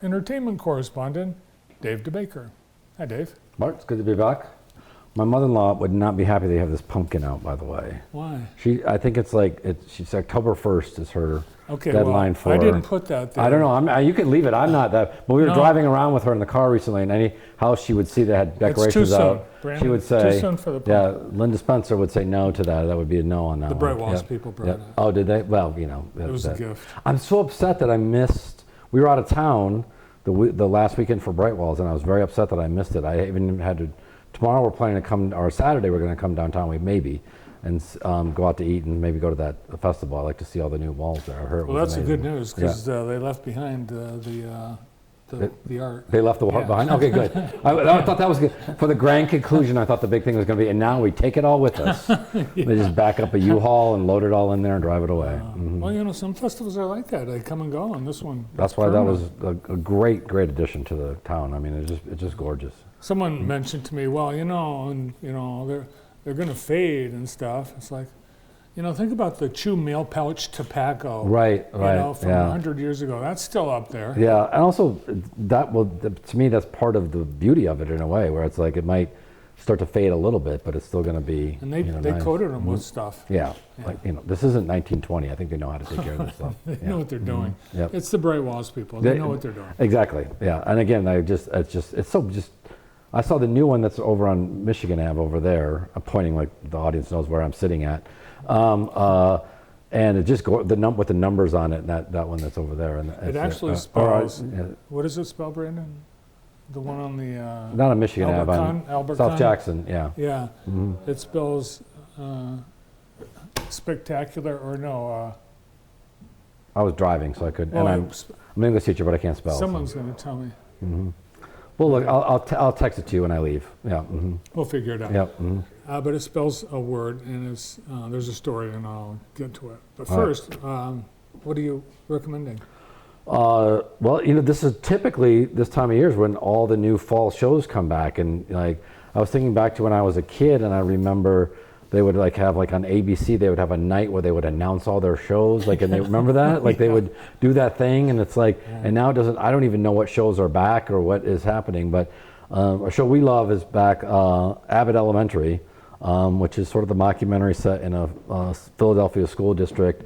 entertainment correspondent, Dave DeBaker. Hi, Dave. Mark, it's good to be back. My mother-in-law would not be happy they have this pumpkin out, by the way. Why? I think it's like, she's October 1st is her Okay, deadline well, for... I didn't put that there. I don't know. You can leave it. I'm not that. But we were driving around with her in the car recently, and any house she would see that had decorations out, Brandon, she would say... Too soon for the pumpkin. Yeah, Linda Spencer would say no to that. That would be a no on that The one. Bright Walls people brought it. Oh, did they? Well, you know. It was a gift. I'm so upset that I missed... We were out of town the last weekend for Bright Walls, and I was very upset that I missed it. I even had to... Tomorrow we're planning to come, or Saturday we're going to come downtown, and go out to eat and maybe go to that festival. I like to see all the new walls there. I heard Well, that's amazing. the good news, because they left behind the art. They left the wall behind? Okay, good. I thought that was good. For the grand conclusion, I thought the big thing was going to be, and now we take it all with us. They just back up a U-Haul and load it all in there and drive it away. Well, you know, some festivals are like that. They come and go, and this one... That's why that was a great addition to the town. I mean, it's just gorgeous. Someone mentioned to me, well, they're going to fade and stuff. It's like, think about the chew mail pouch tobacco. Right. From 100 years ago. That's still up there. Yeah, and also to me, that's part of the beauty of it in a way, where it's like it might start to fade a little bit, but it's still going to be. And they nice. Coated them with stuff. Yeah, like this isn't 1920. I think they know how to take care of this stuff. They know what they're doing. Yep. It's the Bright Walls people. They know what they're doing. Exactly. Yeah, and again, it's so just. I saw the new one that's over on Michigan Ave over there. I'm pointing like the audience knows where I'm sitting at, and it just with the numbers on it. That one that's over there, and it actually spells. What does it spell, Brandon? The one on the not on Michigan Ave, on South Jackson. Yeah. Yeah. It spells spectacular, or no. I was driving, so I couldn't. Well, and I'm an English teacher, but I can't spell. Someone's going to tell me. Well, look, I'll text it to you when I leave. Yeah. We'll figure it out. Yep. But it spells a word, and it's there's a story, and I'll get to it. But first, what are you recommending? Well, this is typically this time of year is when all the new fall shows come back, and like I was thinking back to when I was a kid, and I remember they would have on ABC they would have a night where they would announce all their shows, and they remember that they would do that thing, and it's and now I don't even know what shows are back or what is happening, but a show we love is back, Avid Elementary, which is sort of the mockumentary set in a Philadelphia school district,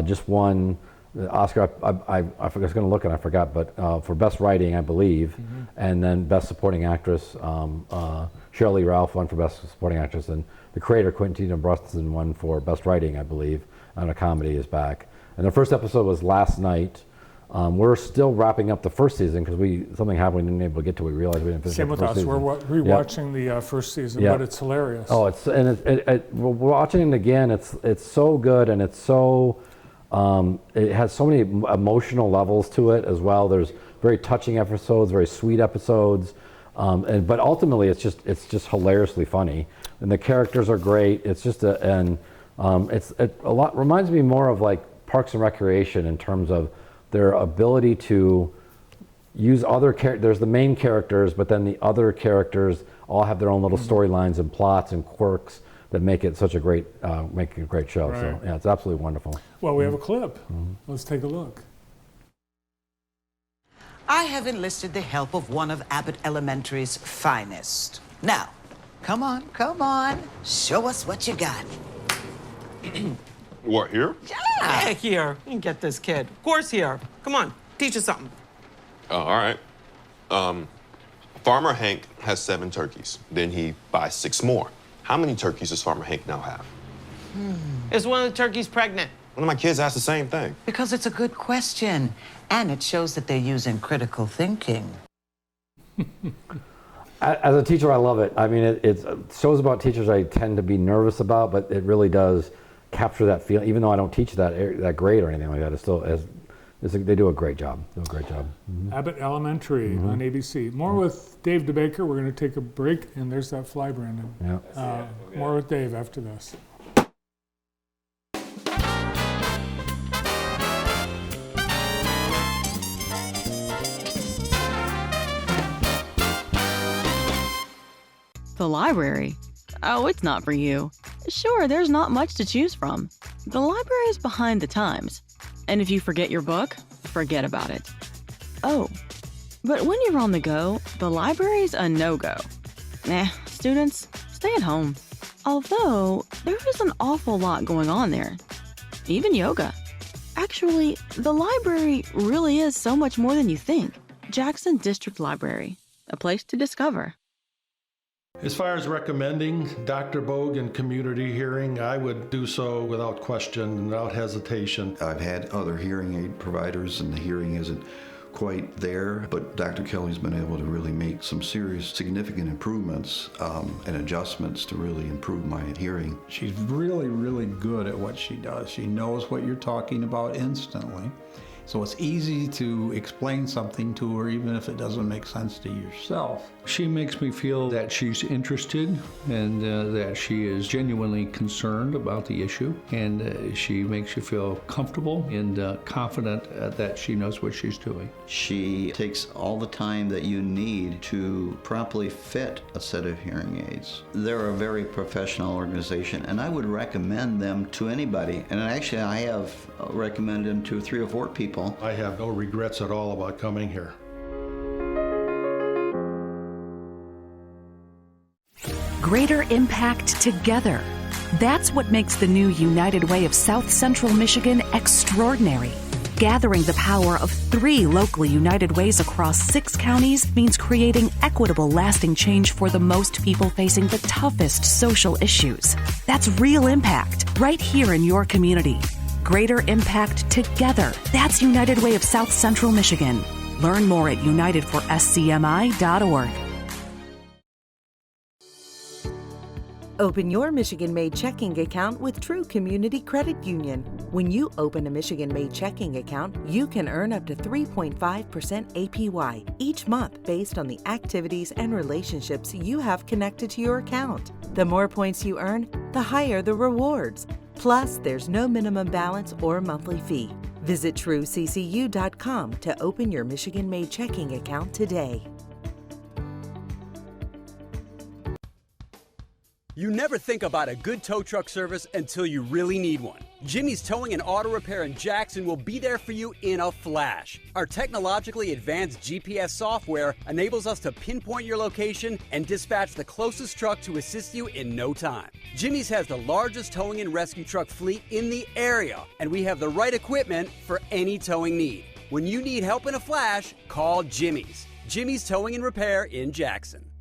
just won the Oscar. I was going to look and I forgot, but for best writing, I believe, and then best supporting actress, Shirley Ralph won for best supporting actress, and the creator Quentin Brunson won for best writing, I believe, and a comedy is back. And the first episode was last night. We're still wrapping up the first season because something happened we didn't able to get to. We realized we didn't finish Same the with first us. season. We're rewatching the first season, but it's hilarious. Oh, we're watching it again. It's so good, and it's so it has so many emotional levels to it as well. There's very touching episodes, very sweet episodes, but ultimately it's just hilariously funny, and the characters are great. It's just a lot reminds me more of like Parks and Recreation in terms of their ability to use other characters. There's the main characters, but then the other characters all have their own little storylines and plots and quirks that make it such a great show. Right. So yeah, it's absolutely wonderful. Well, we have a clip. Let's take a look. I have enlisted the help of one of Avid Elementary's finest. Now, come on, show us what you got. What, here? Yeah, here. You can get this kid. Of course, here. Come on, teach us something. Oh, all right. Farmer Hank has 7 turkeys. Then he buys 6 more. How many turkeys does Farmer Hank now have? Is one of the turkeys pregnant? One of my kids asked the same thing. Because it's a good question, and it shows that they're using critical thinking. As a teacher, I love it. I mean, it's shows about teachers I tend to be nervous about, but it really does capture that feeling. Even though I don't teach that grade or anything like that, they do a great job. Abbott Elementary on ABC. More with Dave DeBaker. We're going to take a break, and there's that fly, Brandon. Yeah. More with Dave after this. The library? Oh, it's not for you. Sure, there's not much to choose from. The library is behind the times. And if you forget your book, forget about it. Oh, But when you're on the go, the library's a no-go. Students, stay at home. Although, there is an awful lot going on there. Even yoga. Actually, the library really is so much more than you think. Jackson District Library, a place to discover. As far as recommending Dr. Bogue in community hearing, I would do so without question and without hesitation. I've had other hearing aid providers and the hearing isn't quite there, but Dr. Kelly's been able to really make some serious, significant improvements and adjustments to really improve my hearing. She's really, really good at what she does. She knows what you're talking about instantly. So it's easy to explain something to her even if it doesn't make sense to yourself. She makes me feel that she's interested and that she is genuinely concerned about the issue, and she makes you feel comfortable and confident that she knows what she's doing. She takes all the time that you need to properly fit a set of hearing aids. They're a very professional organization, and I would recommend them to anybody. And actually, I have recommended them to 3 or 4 people. I have no regrets at all about coming here. Greater impact together. That's what makes the new United Way of South Central Michigan extraordinary. Gathering the power of 3 locally United Ways across 6 counties means creating equitable, lasting change for the most people facing the toughest social issues. That's real impact right here in your community. Greater impact together. That's United Way of South Central Michigan. Learn more at unitedforscmi.org. Open your Michigan-made checking account with True Community Credit Union. When you open a Michigan-made checking account, you can earn up to 3.5% APY each month based on the activities and relationships you have connected to your account. The more points you earn, the higher the rewards. Plus, there's no minimum balance or monthly fee. Visit trueccu.com to open your Michigan-made checking account today. You never think about a good tow truck service until you really need one. Jimmy's Towing and Auto Repair in Jackson will be there for you in a flash. Our technologically advanced GPS software enables us to pinpoint your location and dispatch the closest truck to assist you in no time. Jimmy's has the largest towing and rescue truck fleet in the area, and we have the right equipment for any towing need. When you need help in a flash, call Jimmy's. Jimmy's Towing and Repair in Jackson.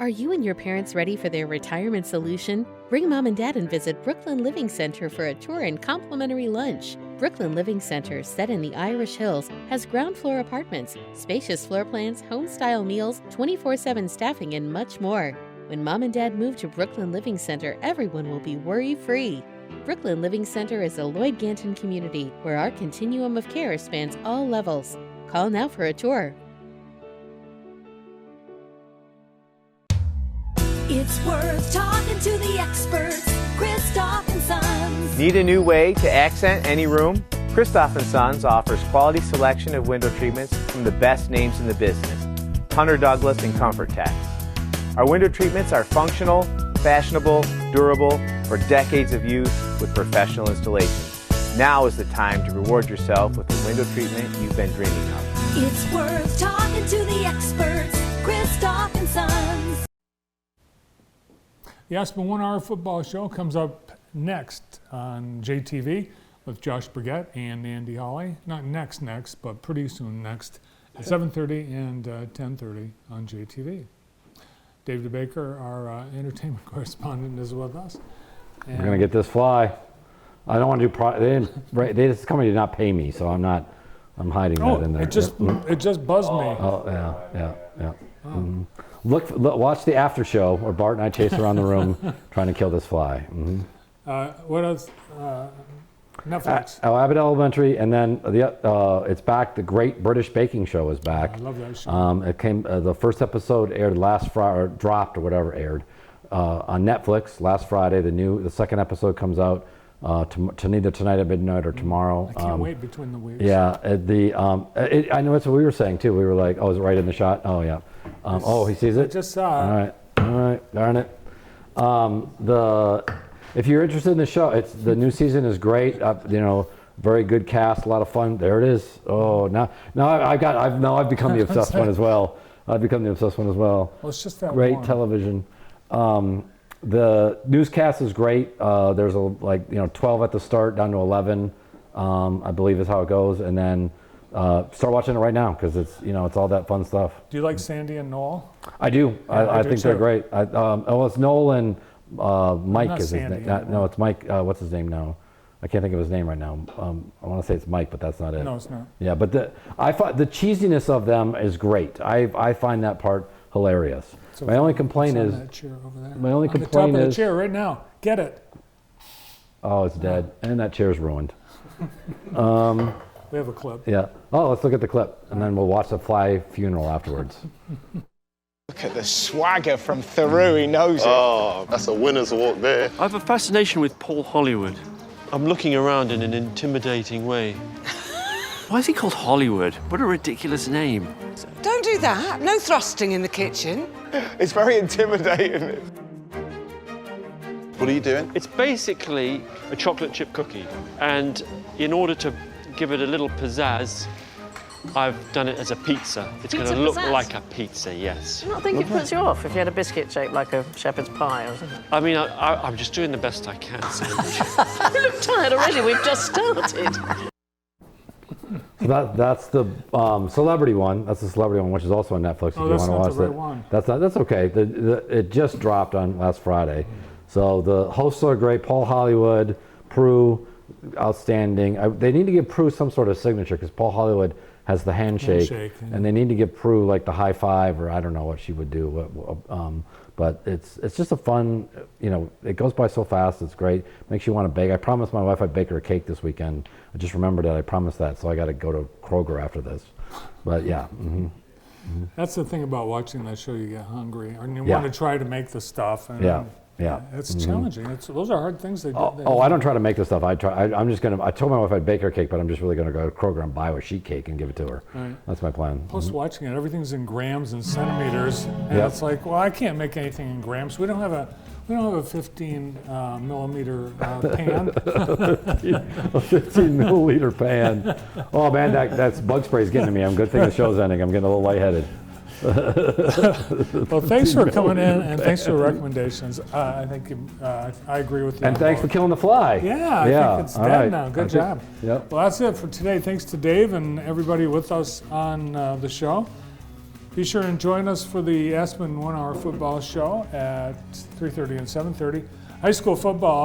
Are you and your parents ready for their retirement solution? Bring Mom and Dad and visit Brooklyn Living Center for a tour and complimentary lunch. Brooklyn Living Center, set in the Irish Hills, has ground floor apartments, spacious floor plans, home-style meals, 24/7 staffing, and much more. When Mom and Dad move to Brooklyn Living Center, everyone will be worry-free. Brooklyn Living Center is a Lloyd Ganton community where our continuum of care spans all levels. Call now for a tour. It's worth talking to the experts, Christoph & Sons. Need a new way to accent any room? Christoph & Sons offers quality selection of window treatments from the best names in the business, Hunter Douglas and Comfort Tex. Our window treatments are functional, fashionable, durable, for decades of use with professional installations. Now is the time to reward yourself with the window treatment you've been dreaming of. It's worth talking to the experts, Christoph & Sons. The Aspen 1 Hour Football Show comes up next on JTV with Josh Brigette and Andy Hawley. Not next, but pretty soon next at 7:30 and 10:30 on JTV. Dave DeBaker, our entertainment correspondent, is with us. And we're going to get this fly. I don't want to do this company did not pay me, so I'm hiding that in there. It just buzzed me. Oh, yeah. Oh. Mm-hmm. Look, watch the after show where Bart and I chase around the room trying to kill this fly. Mm-hmm. What else? Netflix. Avid Elementary, and then it's back. The Great British Baking Show is back. I love that show. It came. The first episode aired last Friday, or dropped, or whatever aired on Netflix last Friday. The second episode comes out either tonight at midnight or tomorrow. I can't wait between the weeks. Yeah, I know that's what we were saying too. We were like, oh, is it right in the shot? Oh yeah. He sees it. I just saw it. All right, darn it. If you're interested in the show, the new season is great. Very good cast, a lot of fun. There it is. Oh, now I've become the obsessed one as well. I've become the obsessed one as well. Well, it's just that great one. television. The newscast is great. There's 12 at the start down to 11, I believe is how it goes, and then start watching it right now because it's all that fun stuff. Do you like Sandy and Noel? I do. I do think too. they're great. It's Noel and Mike Not is his Sandy, name. yeah. No, it's Mike. What's his name now? I can't think of his name right now. I want to say it's Mike, but that's not it. No, it's not. Yeah, but I find the cheesiness of them is great. I find that part hilarious. So my only complaint it's is on that chair over there. my only on complaint the top of is the chair right now. Get it. Oh, it's dead, and that chair's ruined. We have a clip. Yeah. Oh, let's look at the clip, and then we'll watch the Fly funeral afterwards. Look at the swagger from Theroux, he knows it. Oh, that's a winner's walk there. I have a fascination with Paul Hollywood. I'm looking around in an intimidating way. Why is he called Hollywood? What a ridiculous name. Don't do that. No thrusting in the kitchen. It's very intimidating. What are you doing? It's basically a chocolate chip cookie. And in order to give it a little pizzazz, I've done it as a pizza. It's going to look like a pizza, yes. Do you not think it puts you off if you had a biscuit shaped like a shepherd's pie or something? I mean, I'm just doing the best I can. You look tired already. We've just started. So that's the celebrity one. That's the celebrity one, which is also on Netflix. Oh, if you that's want to not watch the right it. one. That's okay. It just dropped on last Friday. So the hosts are great. Paul Hollywood, Prue, outstanding. They need to give Prue some sort of signature because Paul Hollywood has the handshake, Yeah. and they need to give Prue like the high five, or I don't know what she would do. But it's just a fun, it goes by so fast. It's great. Makes you want to bake. I promised my wife I'd bake her a cake this weekend. I just remembered that I promised that, so I got to go to Kroger after this. But yeah. That's the thing about watching that show. You get hungry, and you Yeah. want to try to make the stuff. And, Yeah. Yeah. It's challenging. Those are hard things they do. I don't try to make this stuff. I told my wife I'd bake her cake, but I'm just really going to go to Kroger and buy a sheet cake and give it to her. Right. That's my plan. Plus, watching it, everything's in grams and centimeters, and Yep. it's like, well, I can't make anything in grams. We don't have a 15 millimeter pan. A 15 milliliter pan. Oh man, that's bug spray's getting to me. Good thing the show's ending. I'm getting a little lightheaded. Well, thanks for coming in, and thanks for the recommendations. I think I agree with you. And thanks for killing the fly. Yeah, I think it's all dead right. now. Good job. Yep. Well, that's it for today. Thanks to Dave and everybody with us on the show. Be sure and join us for the Aspen 1 Hour Football Show at 3:30 and 7:30. High school football